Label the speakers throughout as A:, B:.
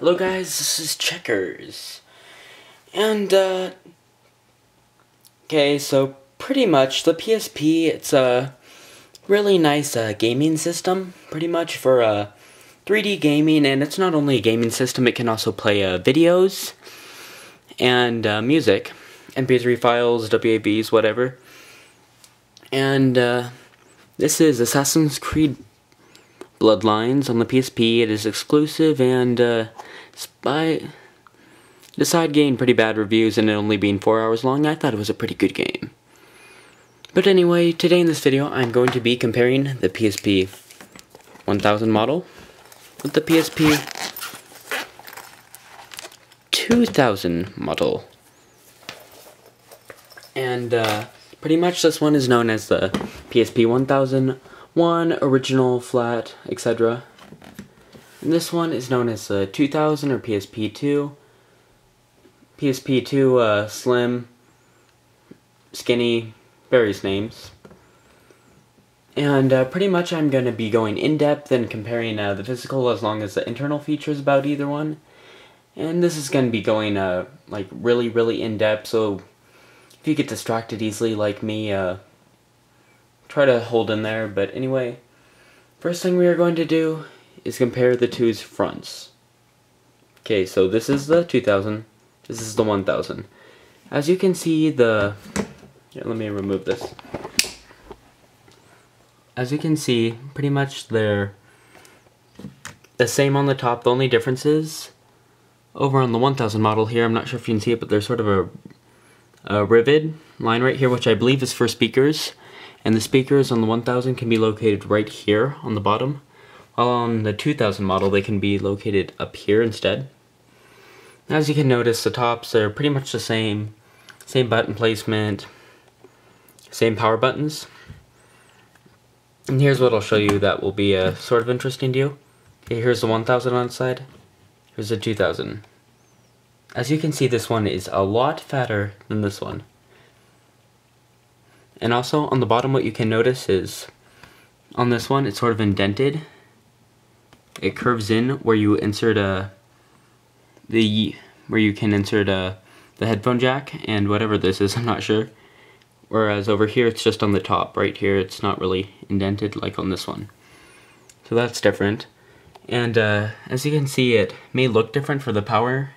A: Hello guys, this is Checkers. And, okay, so pretty much the PSP, it's a really nice gaming system, pretty much for 3D gaming, and it's not only a gaming system, it can also play videos and music, MP3 files, WAVs, whatever. And this is Assassin's Creed Bloodlines on the PSP. It is exclusive, and despite getting pretty bad reviews and it only being 4 hours long, I thought it was a pretty good game. But anyway, today in this video, I'm going to be comparing the PSP 1000 model with the PSP 2000 model. And pretty much this one is known as the PSP 1001, original, flat, etc. And this one is known as the 2000 or PSP2. PSP2 slim, skinny, various names. And pretty much I'm going to be going in-depth and comparing the physical as long as the internal features about either one. And this is going to be going like really in-depth, so if you get distracted easily like me, try to hold in there. But anyway, first thing we are going to do is compare the two's fronts. Okay, so this is the 2000, this is the 1000. As you can see, here, let me remove this. As you can see, pretty much they're the same on the top. The only difference is, over on the 1000 model here, I'm not sure if you can see it, but there's sort of a rivet line right here, which I believe is for speakers. And the speakers on the 1000 can be located right here on the bottom. While on the 2000 model, they can be located up here instead. As you can notice, the tops are pretty much the same button placement, same power buttons. And here's what I'll show you that will be sort of interesting to you. Okay, here's the 1000 on its side, here's the 2000. As you can see, this one is a lot fatter than this one. And also, on the bottom, what you can notice is, on this one, it's sort of indented. It curves in where you insert the headphone jack and whatever this is, I'm not sure. Whereas over here it's just on the top, right here it's not really indented like on this one. So that's different. And as you can see, it may look different for the power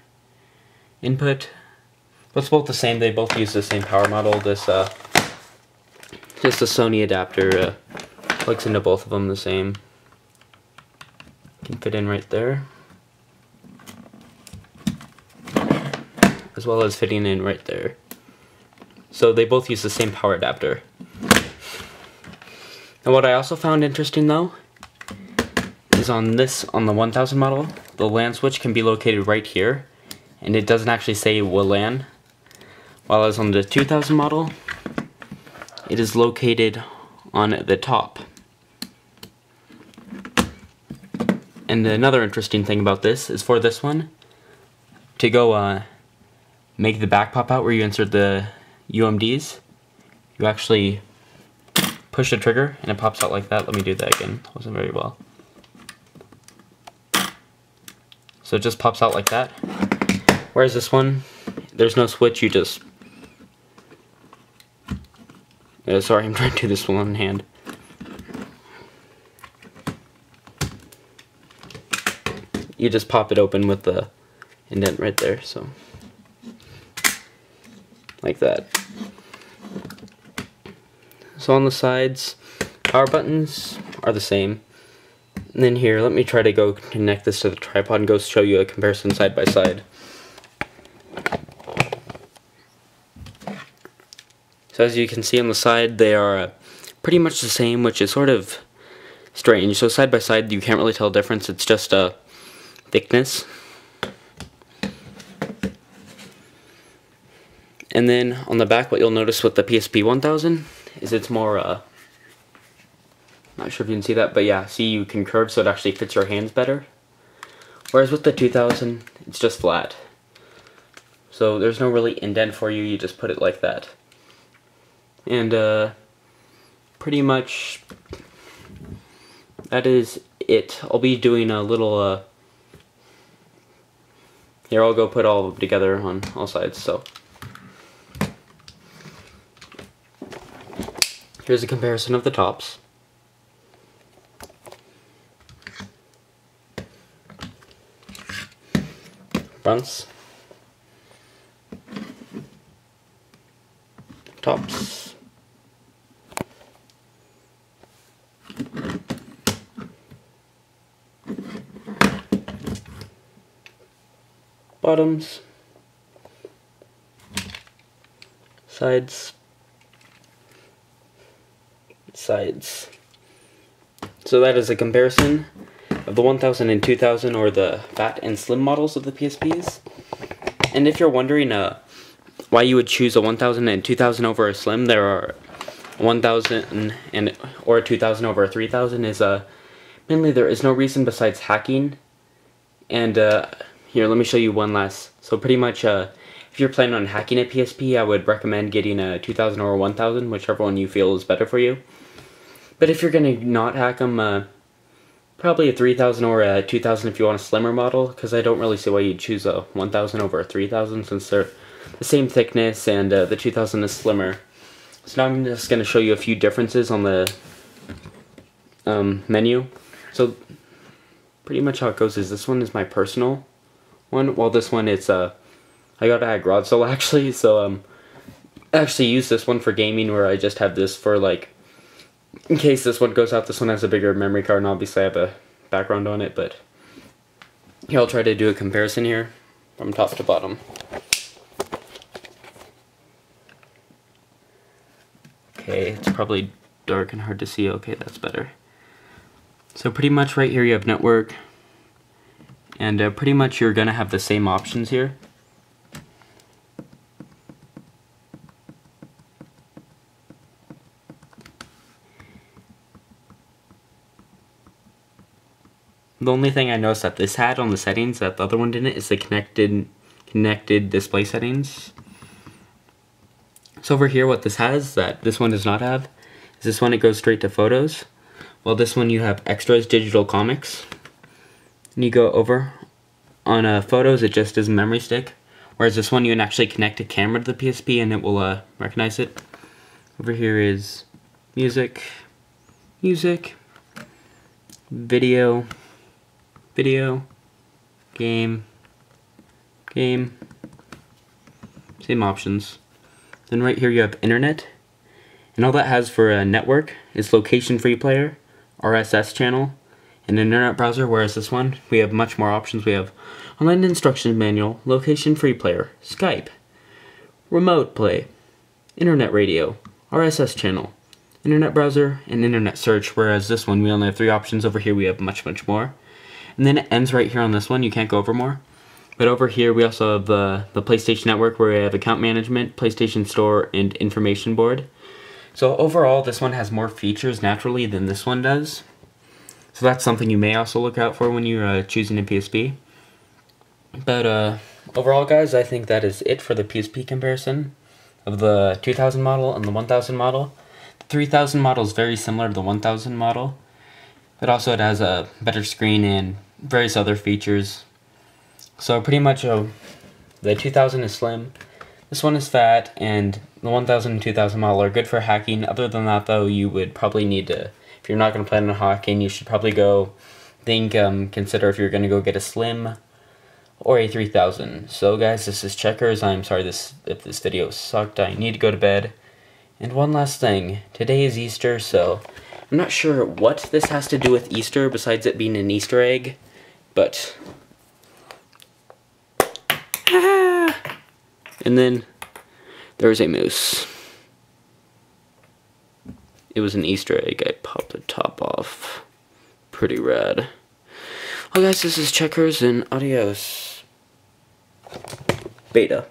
A: input, but it's both the same. They both use the same power model. This just a Sony adapter plugs into both of them the same. Can fit in right there, as well as fitting in right there. So they both use the same power adapter. And what I also found interesting though is on the 1000 model, the LAN switch can be located right here, and it doesn't actually say WLAN. While as on the 2000 model, it is located on the top. And another interesting thing about this is, for this one, to go make the back pop out where you insert the UMDs, you actually push the trigger and it pops out like that. Let me do that again. Wasn't very well. So it just pops out like that. Whereas this one, there's no switch, you just... sorry, I'm trying to do this with one hand. You just pop it open with the indent right there, so like that. So on the sides, power buttons are the same. And then here, let me try to go connect this to the tripod and go show you a comparison side by side. So as you can see on the side, they are pretty much the same, which is sort of strange. So side by side, you can't really tell the difference. It's just a thickness. And then on the back, what you'll notice with the PSP 1000 is it's more, not sure if you can see that, but yeah, see, you can curve so it actually fits your hands better. Whereas with the 2000, it's just flat. So there's no really indent for you, you just put it like that. And pretty much that is it. I'll be doing a little Here, I'll go put all of them together on all sides. So here's a comparison of the tops. Fronts. Tops. Bottoms. Sides. Sides. So that is a comparison of the 1000 and 2000, or the fat and slim models of the PSPs. And if you're wondering why you would choose a 1000 and 2000 over a slim, there are 1000 and or a 2000 over a 3000 is mainly there is no reason besides hacking. And here, let me show you one last. So pretty much if you're planning on hacking a PSP, I would recommend getting a 2000 or a 1000, whichever one you feel is better for you. But if you're gonna not hack them, probably a 3000 or a 2000 if you want a slimmer model, because I don't really see why you'd choose a 1000 over a 3000 since they're the same thickness, and the 2000 is slimmer. So now I'm just going to show you a few differences on the menu. So pretty much how it goes is this one is my personal one, while this one it's I got it at garage sale actually. So I actually use this one for gaming, where I just have this for like in case this one goes out. This one has a bigger memory card, and obviously I have a background on it, but here I'll try to do a comparison here from top to bottom. Okay, it's probably dark and hard to see. Okay, that's better. So pretty much right here you have network, and pretty much you're gonna have the same options here. The only thing I noticed that this had on the settings that the other one didn't is the connected display settings. So over here what this has that this one does not have is this one, it goes straight to photos, while this one you have extras, digital comics, and you go over on photos it just is a memory stick, whereas this one you can actually connect a camera to the PSP and it will recognize it. Over here is music, video, game, same options. Then right here you have internet, and all that has for a network is location free player, RSS channel, and internet browser, whereas this one we have much more options. We have online instruction manual, location free player, Skype, remote play, internet radio, RSS channel, internet browser, and internet search, whereas this one we only have 3 options. Over here we have much more. And then it ends right here on this one, you can't go over more. But over here we also have the PlayStation Network, where we have account management, PlayStation Store, and information board. So overall this one has more features naturally than this one does. So that's something you may also look out for when you're choosing a PSP. But overall guys, I think that is it for the PSP comparison of the 2000 model and the 1000 model. The 3000 model is very similar to the 1000 model, but also it has a better screen and various other features. So pretty much the 2000 is slim, this one is fat, and the 1000 and 2000 model are good for hacking. Other than that though, you would probably need to, if you're not going to plan on hacking, you should probably consider if you're going to go get a slim or a 3000. So guys, this is Checkers. I'm sorry if this video sucked. I need to go to bed. And one last thing, today is Easter, so I'm not sure what this has to do with Easter besides it being an Easter egg, but and then there's a moose. It was an Easter egg. I popped the top off. Pretty rad. Well guys, this is Checkers, and adios. Beta.